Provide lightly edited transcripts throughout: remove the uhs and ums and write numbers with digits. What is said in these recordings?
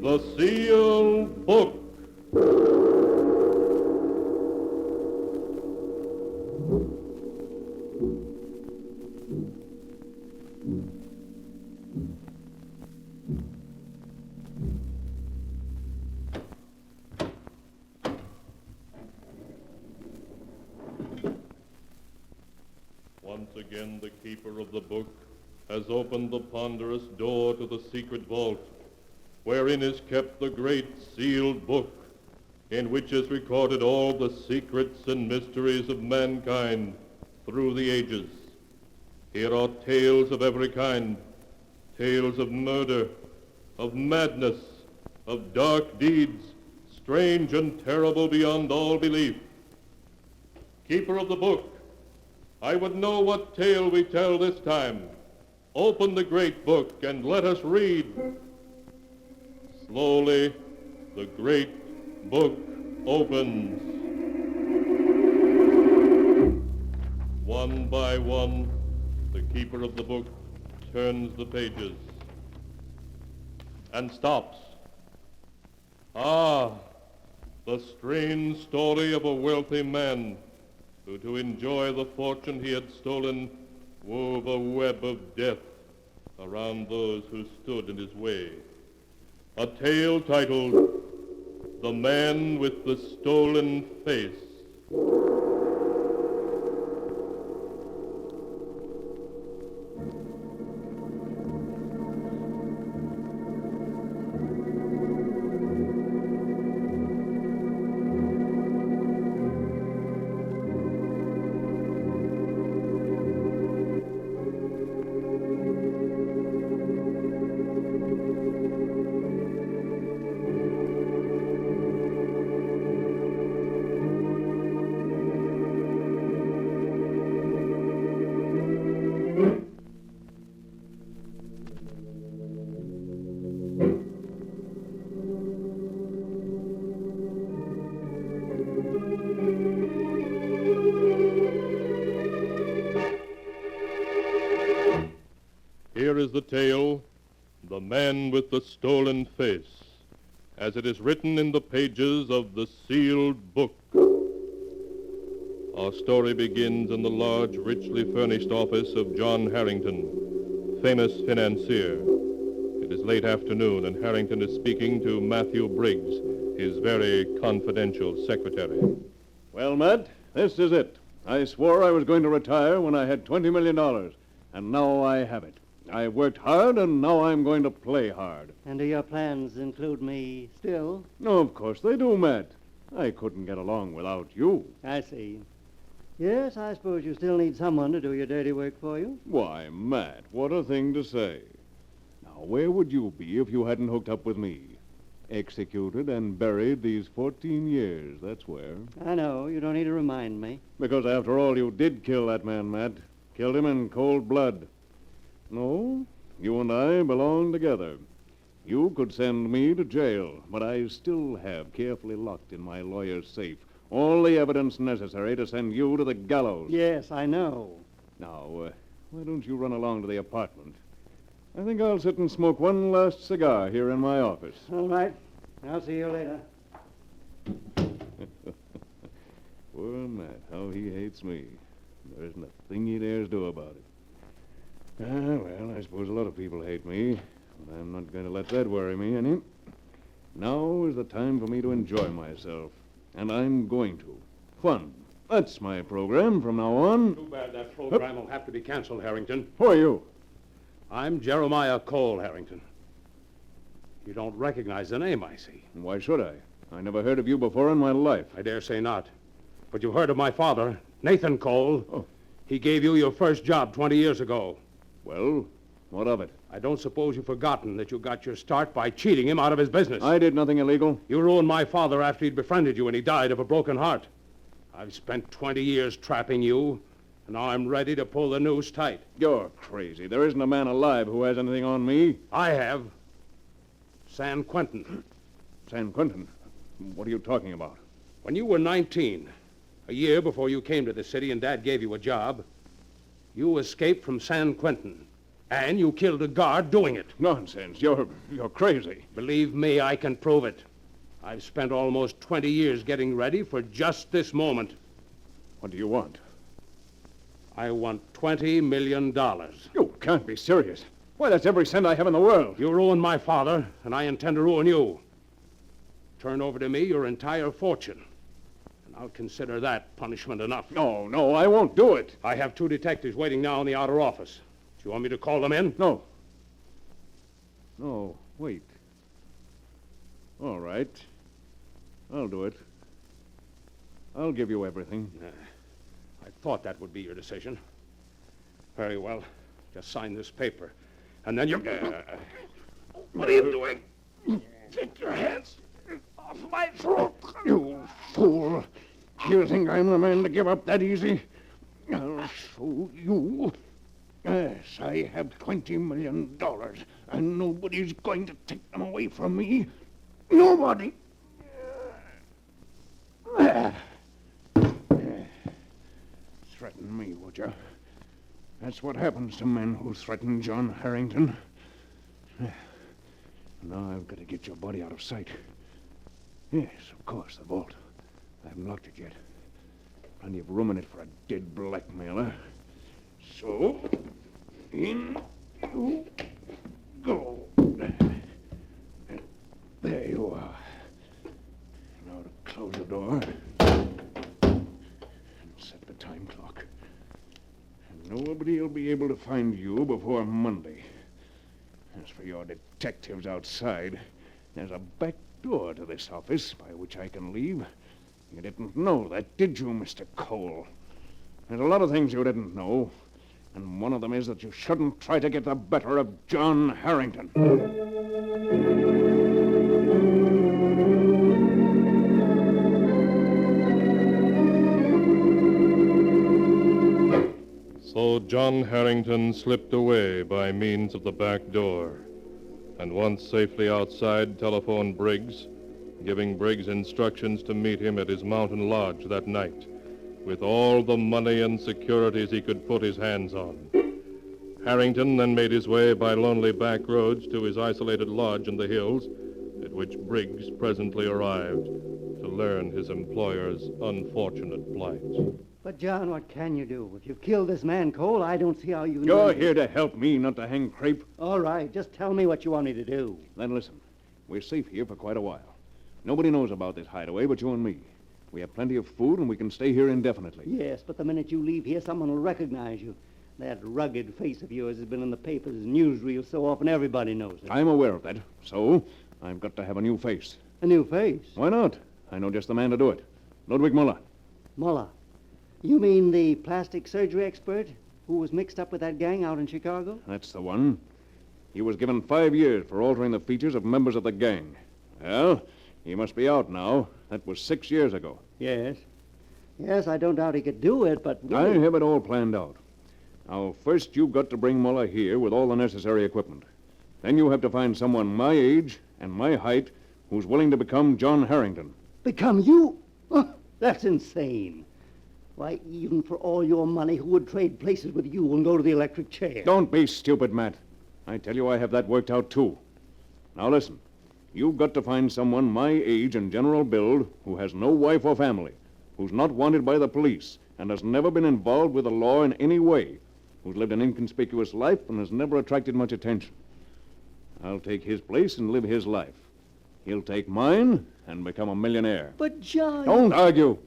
The Sealed Book. Once again, the keeper of the book has opened the ponderous door to the secret vault, wherein is kept the great sealed book, in which is recorded all the secrets and mysteries of mankind through the ages. Here are tales of every kind, tales of murder, of madness, of dark deeds, strange and terrible beyond all belief. Keeper of the book, I would know what tale we tell this time. Open the great book and let us read. Slowly, the great book opens. One by one, the keeper of the book turns the pages and stops. Ah, the strange story of a wealthy man who, to enjoy the fortune he had stolen, wove a web of death around those who stood in his way. A tale titled, The Man with the Stolen Face. Here is the tale, The Man with the Stolen Face, as it is written in the pages of the sealed book. Our story begins in the large, richly furnished office of John Harrington, famous financier. It is late afternoon, and Harrington is speaking to Matthew Briggs, his very confidential secretary. Well, Matt, this is it. I swore I was going to retire when I had $20 million, and now I have it. I worked hard, and now I'm going to play hard. And do your plans include me still? No, of course they do, Matt. I couldn't get along without you. I see. Yes, I suppose you still need someone to do your dirty work for you. Why, Matt, what a thing to say. Now, where would you be if you hadn't hooked up with me? Executed and buried these 14 years, that's where. I know. You don't need to remind me. Because after all, you did kill that man, Matt. Killed him in cold blood. No, you and I belong together. You could send me to jail, but I still have carefully locked in my lawyer's safe all the evidence necessary to send you to the gallows. Yes, I know. Now, why don't you run along to the apartment? I think I'll sit and smoke one last cigar here in my office. All right. I'll see you later. Poor Matt, how he hates me. There isn't a thing he dares do about it. Well, I suppose a lot of people hate me, but I'm not going to let that worry me any. Now is the time for me to enjoy myself, and I'm going to. Fun. That's my program from now on. Too bad that program will have to be canceled, Harrington. Who are you? I'm Jeremiah Cole, Harrington. You don't recognize the name, I see. Why should I? I never heard of you before in my life. I dare say not. But you've heard of my father, Nathan Cole. Oh. He gave you your first job 20 years ago. Well, what of it? I don't suppose you've forgotten that you got your start by cheating him out of his business. I did nothing illegal. You ruined my father after he'd befriended you and he died of a broken heart. I've spent 20 years trapping you, and now I'm ready to pull the noose tight. You're crazy. There isn't a man alive who has anything on me. I have. San Quentin. San Quentin? What are you talking about? When you were 19, a year before you came to the city and Dad gave you a job, you escaped from San Quentin And you killed a guard doing it. Nonsense. You're crazy. Believe me, I can prove it. I've spent almost 20 years getting ready for just this moment. What do you want? I want $20 million. You can't be serious. Why, that's every cent I have in the world. You ruined my father, and I intend to ruin you. Turn over to me your entire fortune, and I'll consider that punishment enough. No, I won't do it. I have 2 detectives waiting now in the outer office. Do you want me to call them in? No. No, wait. All right. I'll do it. I'll give you everything. I thought that would be your decision. Very well. Just sign this paper. And then you... what are you doing? Take your hands off my throat. You fool. You think I'm the man to give up that easy? I'll show you. Yes, I have $20 million, and nobody's going to take them away from me. Nobody. Threaten me, would you? That's what happens to men who threaten John Harrington. Now I've got to get your body out of sight. Yes, of course, the vault. I haven't locked it yet. Plenty of room in it for a dead blackmailer. So, in you go. There you are. Now to close the door and set the time clock. And nobody will be able to find you before Monday. As for your detectives outside, there's a back door to this office by which I can leave. You didn't know that, did you, Mr. Cole? There's a lot of things you didn't know, and one of them is that you shouldn't try to get the better of John Harrington. So John Harrington slipped away by means of the back door, and once safely outside, telephoned Briggs, giving Briggs instructions to meet him at his mountain lodge that night, with all the money and securities he could put his hands on. Harrington then made his way by lonely back roads to his isolated lodge in the hills, at which Briggs presently arrived to learn his employer's unfortunate plight. But, John, what can you do? If you've killed this man, Cole, I don't see how you... You're here to help me, not to hang crepe. All right, just tell me what you want me to do. Then listen, we're safe here for quite a while. Nobody knows about this hideaway but you and me. We have plenty of food, and we can stay here indefinitely. Yes, but the minute you leave here, someone will recognize you. That rugged face of yours has been in the papers and newsreels so often everybody knows it. I'm aware of that, so I've got to have a new face. A new face? Why not? I know just the man to do it. Ludwig Muller. Muller? You mean the plastic surgery expert who was mixed up with that gang out in Chicago? That's the one. He was given 5 years for altering the features of members of the gang. Well, he must be out now. That was 6 years ago. Yes. Yes, I don't doubt he could do it, but... I have it all planned out. Now, first you've got to bring Muller here with all the necessary equipment. Then you have to find someone my age and my height who's willing to become John Harrington. Become you? That's insane. Why, even for all your money, who would trade places with you and go to the electric chair? Don't be stupid, Matt. I tell you I have that worked out, too. Now, listen. You've got to find someone my age and general build who has no wife or family, who's not wanted by the police, and has never been involved with the law in any way, who's lived an inconspicuous life and has never attracted much attention. I'll take his place and live his life. He'll take mine and become a millionaire. But, John... Don't argue.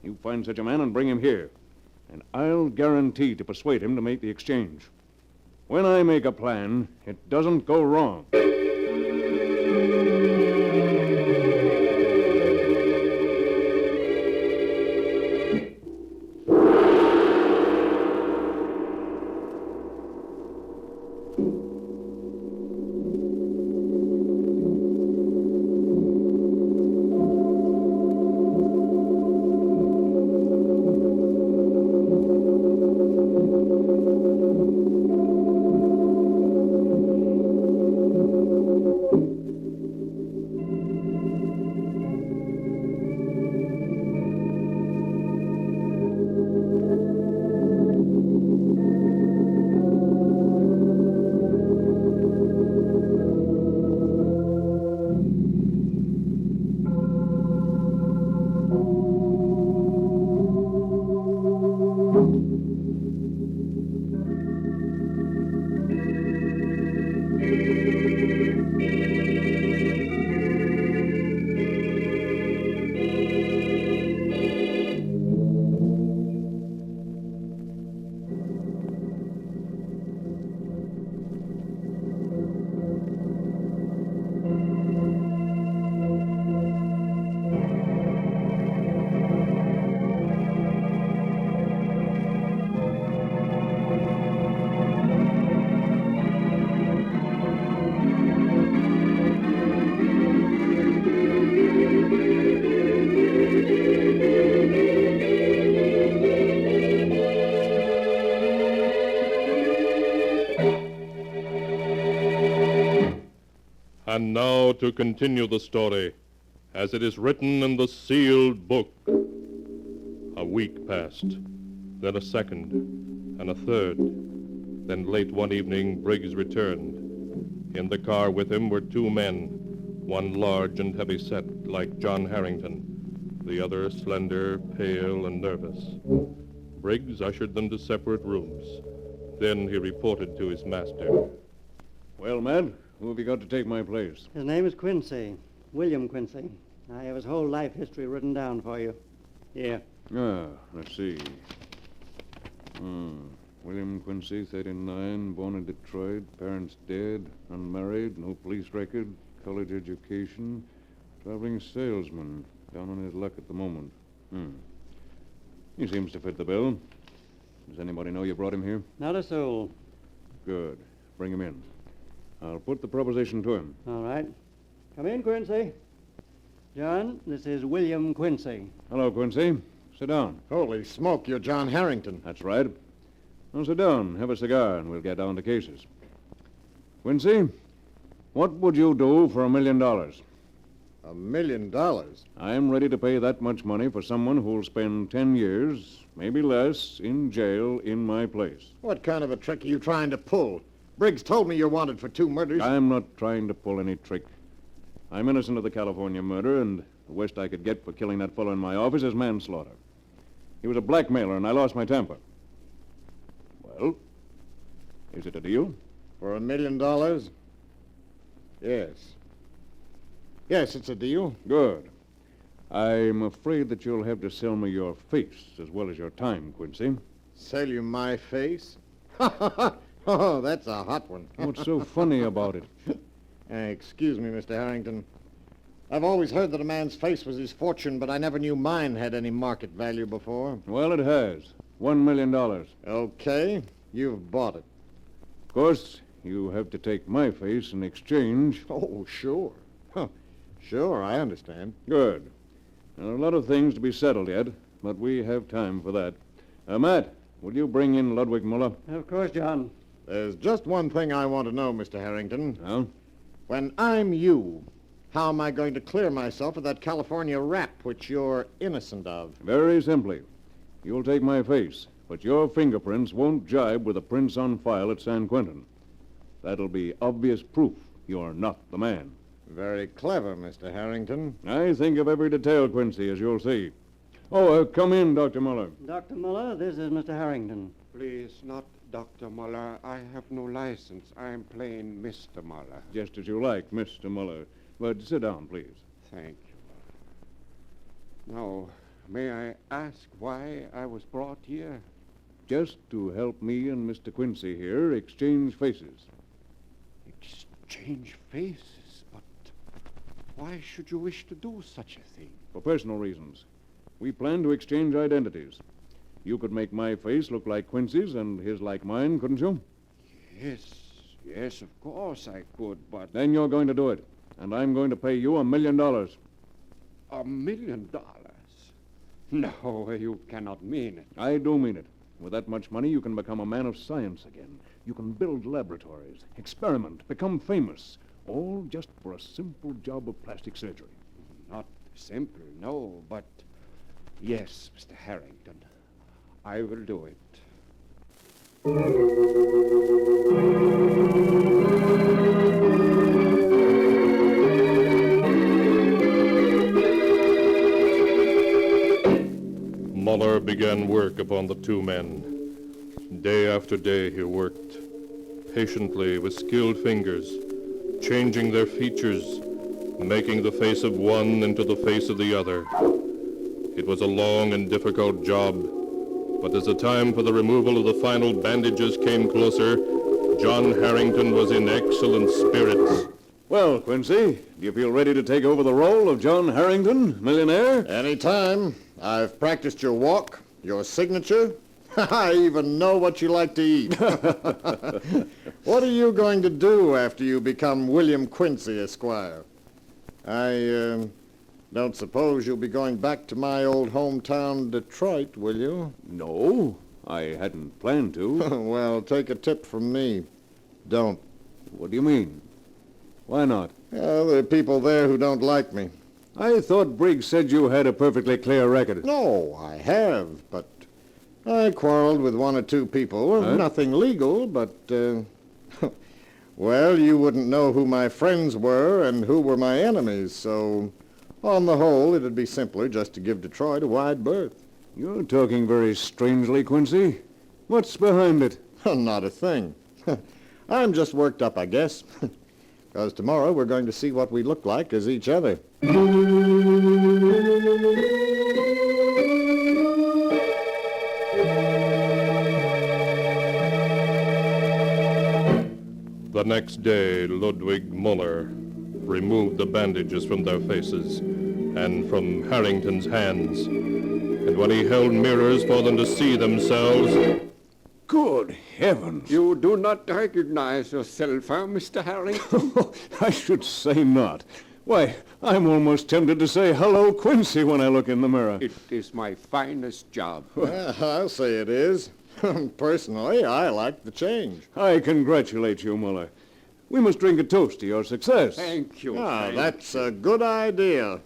You find such a man and bring him here, and I'll guarantee to persuade him to make the exchange. When I make a plan, it doesn't go wrong. And now to continue the story, as it is written in the sealed book. A week passed, then a second, and a third. Then late one evening, Briggs returned. In the car with him were two men, one large and heavy-set, like John Harrington, the other slender, pale, and nervous. Briggs ushered them to separate rooms. Then he reported to his master. Well, Matt, who have you got to take my place? His name is Quincy, William Quincy. I have his whole life history written down for you. Here. Ah, let's see. William Quincy, 39, born in Detroit, parents dead, unmarried, no police record, college education, traveling salesman, down on his luck at the moment. He seems to fit the bill. Does anybody know you brought him here? Not a soul. Good. Bring him in. I'll put the proposition to him. All right. Come in, Quincy. John, this is William Quincy. Hello, Quincy. Sit down. Holy smoke, you're John Harrington. That's right. Now sit down, have a cigar, and we'll get down to cases. Quincy, what would you do for $1 million? $1 million? I'm ready to pay that much money for someone who'll spend 10 years, maybe less, in jail in my place. What kind of a trick are you trying to pull? Briggs told me you're wanted for 2 murders. I'm not trying to pull any trick. I'm innocent of the California murder, and the worst I could get for killing that fellow in my office is manslaughter. He was a blackmailer, and I lost my temper. Well, is it a deal? For $1 million? Yes. Yes, it's a deal. Good. I'm afraid that you'll have to sell me your face as well as your time, Quincy. Sell you my face? Oh, that's a hot one. What's so funny about it? Excuse me, Mr. Harrington. I've always heard that a man's face was his fortune, but I never knew mine had any market value before. Well, it has. $1 million. Okay, you've bought it. Of course, you have to take my face in exchange. Oh, sure. Huh. Sure, I understand. Good. There are a lot of things to be settled yet, but we have time for that. Matt, will you bring in Ludwig Muller? Of course, John. There's just one thing I want to know, Mr. Harrington. Well? When I'm you, how am I going to clear myself of that California rap which you're innocent of? Very simply. You'll take my face, but your fingerprints won't jibe with the prints on file at San Quentin. That'll be obvious proof you're not the man. Very clever, Mr. Harrington. I think of every detail, Quincy, as you'll see. Oh, come in, Dr. Muller. Dr. Muller, this is Mr. Harrington. Please, not Dr. Muller. I have no license. I'm plain Mr. Muller. Just as you like, Mr. Muller. But sit down, please. Thank you. Now, may I ask why I was brought here? Just to help me and Mr. Quincy here exchange faces. Exchange faces? But why should you wish to do such a thing? For personal reasons. We plan to exchange identities. You could make my face look like Quincy's and his like mine, couldn't you? Yes, of course I could, but... Then you're going to do it. And I'm going to pay you $1 million. $1 million? No, you cannot mean it. I do mean it. With that much money, you can become a man of science again. You can build laboratories, experiment, become famous. All just for a simple job of plastic surgery. Not simple, no, but... Yes, Mr. Harrington. I will do it. Muller began work upon the two men. Day after day he worked, patiently with skilled fingers, changing their features, making the face of one into the face of the other. It was a long and difficult job, but as the time for the removal of the final bandages came closer, John Harrington was in excellent spirits. Well, Quincy, do you feel ready to take over the role of John Harrington, millionaire? Anytime. I've practiced your walk, your signature. I even know what you like to eat. What are you going to do after you become William Quincy, Esquire? I don't suppose you'll be going back to my old hometown, Detroit, will you? No, I hadn't planned to. Well, take a tip from me. Don't. What do you mean? Why not? Well, there are people there who don't like me. I thought Briggs said you had a perfectly clear record. No, I have, but I quarreled with one or two people. Huh? Nothing legal, but, well, you wouldn't know who my friends were and who were my enemies, so on the whole, it'd be simpler just to give Detroit a wide berth. You're talking very strangely, Quincy. What's behind it? Not a thing. I'm just worked up, I guess. Because tomorrow we're going to see what we look like as each other. The next day, Ludwig Muller removed the bandages from their faces and from Harrington's hands. And when he held mirrors for them to see themselves... Good heavens. You do not recognize yourself, huh, Mr. Harrington? I should say not. Why, I'm almost tempted to say hello, Quincy, when I look in the mirror. It is my finest job. Well, I'll say it is. Personally, I like the change. I congratulate you, Muller. We must drink a toast to your success. Thank you. Ah, thank that's you. a good idea.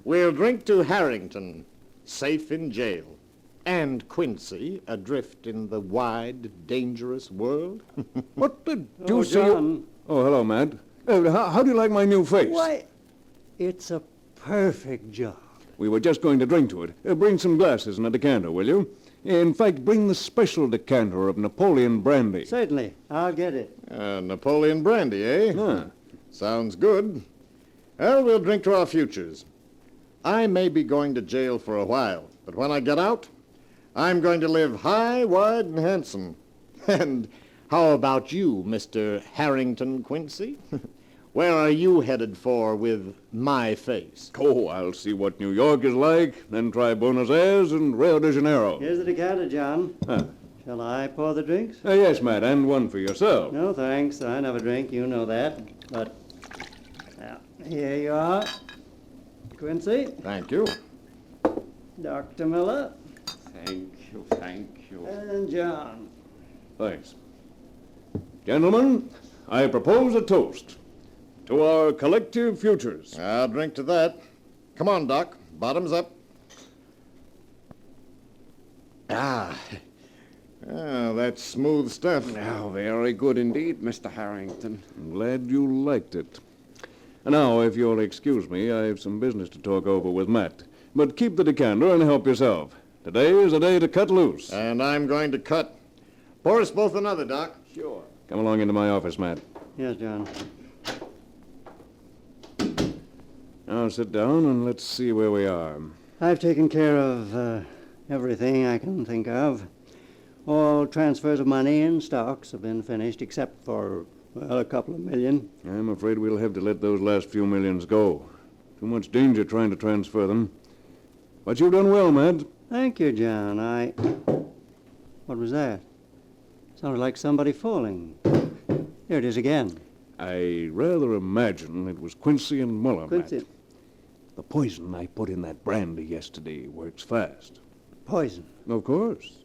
We'll drink to Harrington, safe in jail, and Quincy, adrift in the wide, dangerous world. What the Oh, deuce are you... John. Oh, hello, Matt. How do you like my new face? Why, it's a perfect job. We were just going to drink to it. Bring some glasses and a decanter, will you? In fact, bring the special decanter of Napoleon brandy. Certainly. I'll get it. Napoleon brandy, eh? Huh. Sounds good. Well, we'll drink to our futures. I may be going to jail for a while, but when I get out, I'm going to live high, wide, and handsome. And how about you, Mr. Harrington Quincy? Where are you headed for with my face? Oh, I'll see what New York is like, then try Buenos Aires and Rio de Janeiro. Here's the decanter, John. Huh. Shall I pour the drinks? Yes, Matt, and one for yourself. No, thanks. I never drink. You know that. But, now, here you are. Quincy, Thank you. Dr. Miller, Thank you, thank you. and John. Thanks. Gentlemen, I propose a toast to our collective futures. I'll drink to that. Come on, Doc. Bottoms up. Ah. That's smooth stuff. Now, very good indeed, Mr. Harrington. I'm glad you liked it. Now, if you'll excuse me, I have some business to talk over with Matt. But keep the decanter and help yourself. Today is a day to cut loose. And I'm going to cut. Pour us both another, Doc. Sure. Come along into my office, Matt. Yes, John. Now sit down and let's see where we are. I've taken care of everything I can think of. All transfers of money and stocks have been finished, except for, well, a couple of million. I'm afraid we'll have to let those last few millions go. Too much danger trying to transfer them. But you've done well, Matt. Thank you, John. What was that? Sounded like somebody falling. There it is again. I rather imagine it was Quincy and Muller, Quincy. Matt. The poison I put in that brandy yesterday works fast. Poison. Of course.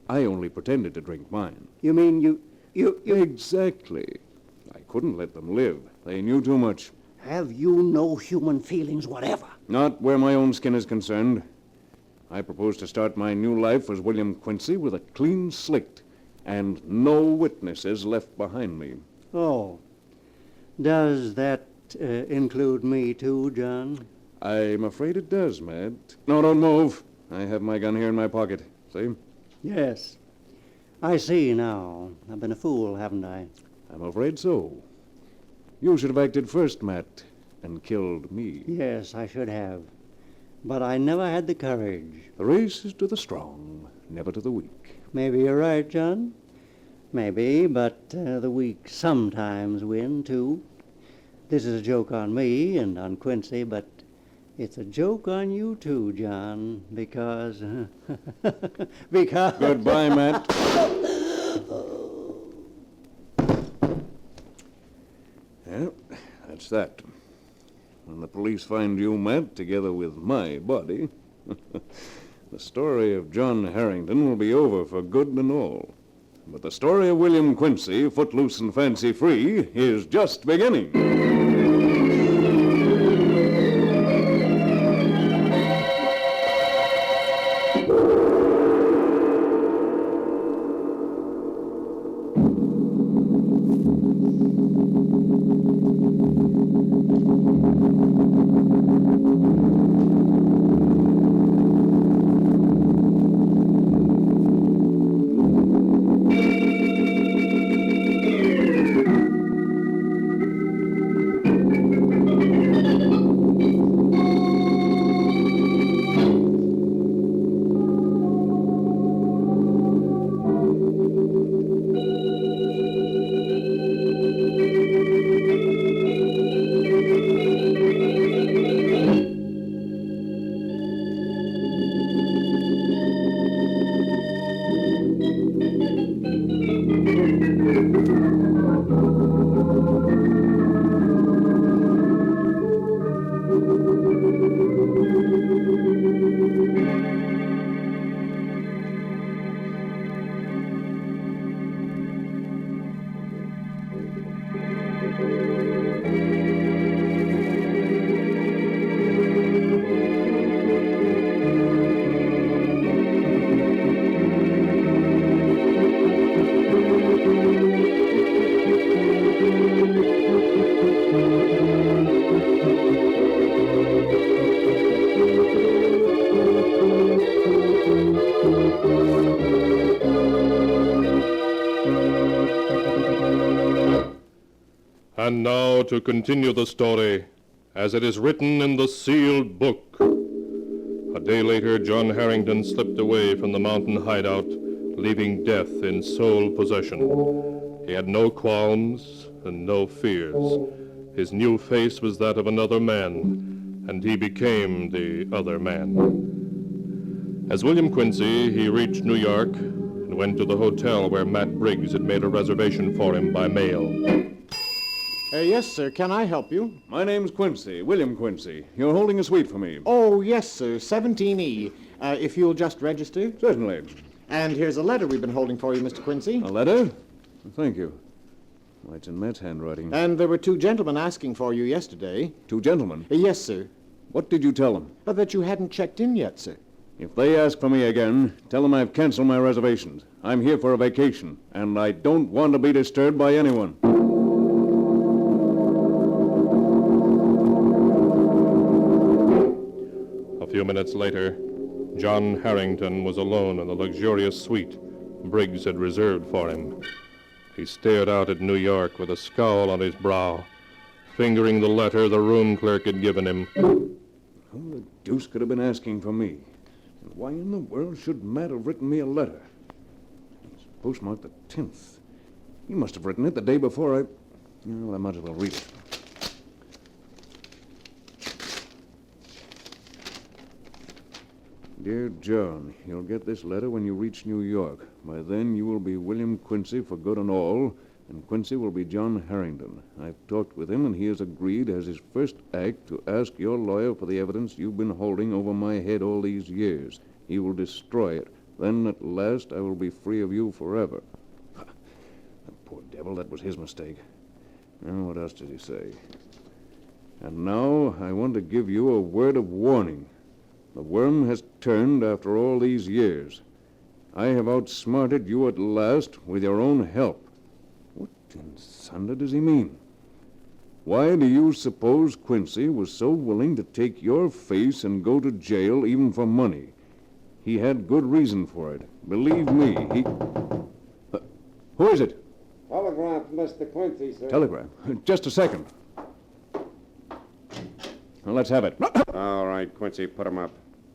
I only pretended to drink mine. You mean you... Exactly. I couldn't let them live. They knew too much. Have you no human feelings whatever? Not where my own skin is concerned. I propose to start my new life as William Quincy with a clean slate and no witnesses left behind me. Oh. Does that include me too, John? I'm afraid it does, Matt. No, don't move. I have my gun here in my pocket. See? Yes. I see now. I've been a fool, haven't I? I'm afraid so. You should have acted first, Matt, and killed me. Yes, I should have. But I never had the courage. The race is to the strong, never to the weak. Maybe you're right, John. Maybe, but the weak sometimes win, too. This is a joke on me and on Quincy, but it's a joke on you, too, John, because... because... Goodbye, Matt. Well, that's that. When the police find you, Matt, together with my body, the story of John Harrington will be over for good and all. But the story of William Quincy, footloose and fancy-free, is just beginning. And now to continue the story as it is written in the sealed book. A day later, John Harrington slipped away from the mountain hideout, leaving death in sole possession. He had no qualms and no fears. His new face was that of another man, and he became the other man. As William Quincy, he reached New York and went to the hotel where Matt Briggs had made a reservation for him by mail. Yes, sir. Can I help you? My name's Quincy, William Quincy. You're holding a suite for me. Oh, yes, sir. 17E. If you'll just register. Certainly. And here's a letter we've been holding for you, Mr. Quincy. A letter? Thank you. Why, it's in Matt's handwriting. And there were two gentlemen asking for you yesterday. Two gentlemen? Yes, sir. What did you tell them? That you hadn't checked in yet, sir. If they ask for me again, tell them I've canceled my reservations. I'm here for a vacation, and I don't want to be disturbed by anyone. A few minutes later, John Harrington was alone in the luxurious suite Briggs had reserved for him. He stared out at New York with a scowl on his brow, fingering the letter the room clerk had given him. Who the deuce could have been asking for me? And why in the world should Matt have written me a letter? It's postmarked the 10th. He must have written it the day before I... Well, I might as well read it. Dear John, you'll get this letter when you reach New York. By then you will be William Quincy for good and all, and Quincy will be John Harrington. I've talked with him, and he has agreed as his first act to ask your lawyer for the evidence you've been holding over my head all these years. He will destroy it. Then, at last, I will be free of you forever. That poor devil, that was his mistake. Now, what else did he say? And now, I want to give you a word of warning. The worm has turned after all these years. I have outsmarted you at last with your own help. What in thunder does he mean? Why do you suppose Quincy was so willing to take your face and go to jail even for money? He had good reason for it. Believe me, he... who is it? Telegram from Mr. Quincy, sir. Telegram? Just a second. Well, let's have it. All right, Quincy, put him up.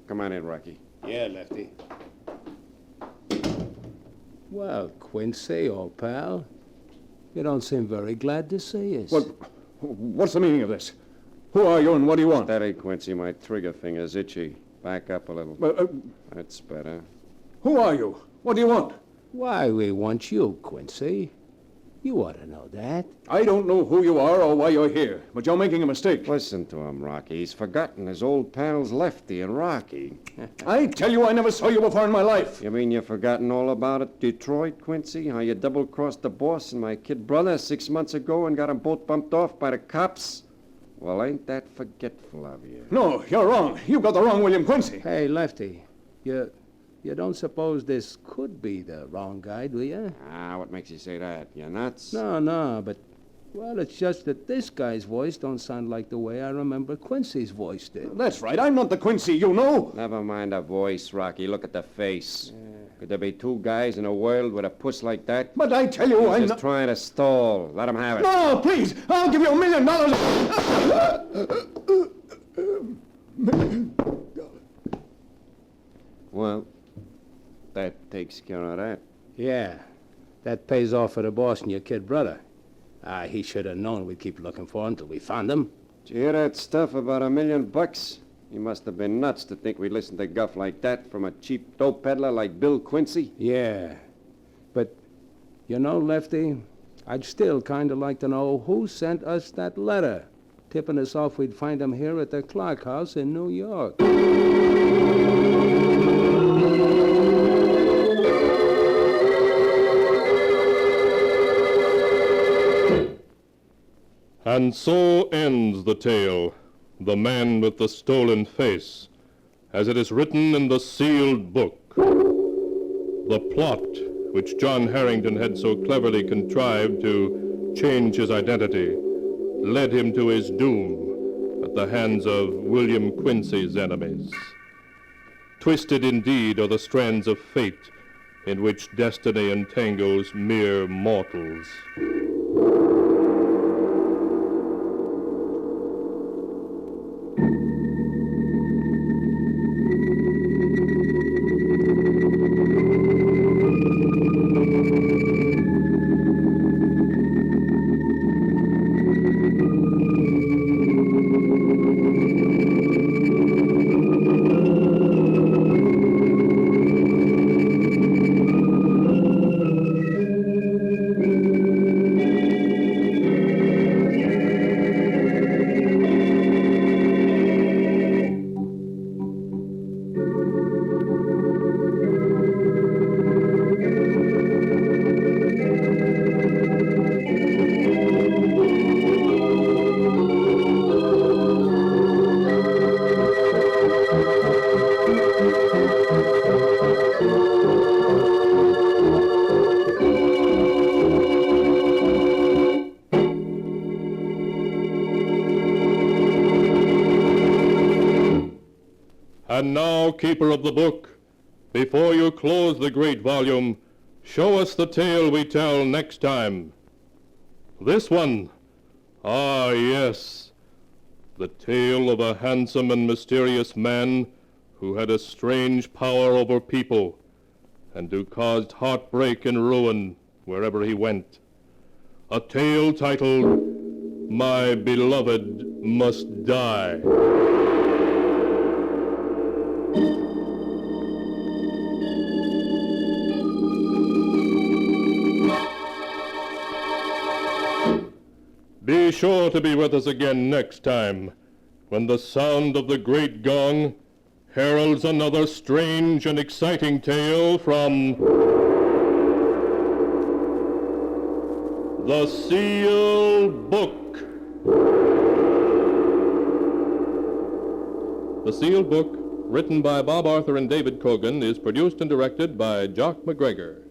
Come on in, Rocky. Yeah, Lefty. Well, Quincy, old pal, you don't seem very glad to see us. What's the meaning of this? Who are you and what do you want? Steady, Quincy. My trigger finger's itchy. Back up a little. That's better. Who are you? What do you want? Why, we want you, Quincy. You ought to know that. I don't know who you are or why you're here, but you're making a mistake. Listen to him, Rocky. He's forgotten his old pals Lefty and Rocky. I tell you, I never saw you before in my life. You mean you've forgotten all about it, Detroit, Quincy? How you double-crossed the boss and my kid brother 6 months ago and got them both bumped off by the cops? Well, ain't that forgetful of you? No, you're wrong. You've got the wrong William Quincy. Hey, Lefty, you don't suppose this could be the wrong guy, do you? Ah, what makes you say that? You nuts? No, but, well, it's just that this guy's voice don't sound like the way I remember Quincy's voice did. That's right. I'm not the Quincy, you know. Never mind the voice, Rocky. Look at the face. Could there be two guys in a world with a puss like that? But I tell you, I'm He's not... just trying to stall. Let him have it. No, please! I'll give you $1 million! Well, that takes care of that. Yeah, that pays off for the boss and your kid brother. He should have known we'd keep looking for him till we found him. Did you hear that stuff about $1 million? He must have been nuts to think we'd listen to guff like that from a cheap dope peddler like Bill Quincy. Yeah, but, you know, Lefty, I'd still kind of like to know who sent us that letter, tipping us off we'd find him here at the Clarke house in New York. And so ends the tale, The Man with the Stolen Face, as it is written in the sealed book. The plot, which John Harrington had so cleverly contrived to change his identity, led him to his doom at the hands of William Quincy's enemies. Twisted indeed are the strands of fate in which destiny entangles mere mortals. And now, keeper of the book, before you close the great volume, show us the tale we tell next time. This one, ah yes, the tale of a handsome and mysterious man who had a strange power over people and who caused heartbreak and ruin wherever he went. A tale titled, My Beloved Must Die. Be sure to be with us again next time, when the sound of the great gong heralds another strange and exciting tale from the Sealed Book. The Sealed Book, written by Bob Arthur and David Cogan, is produced and directed by Jock MacGregor.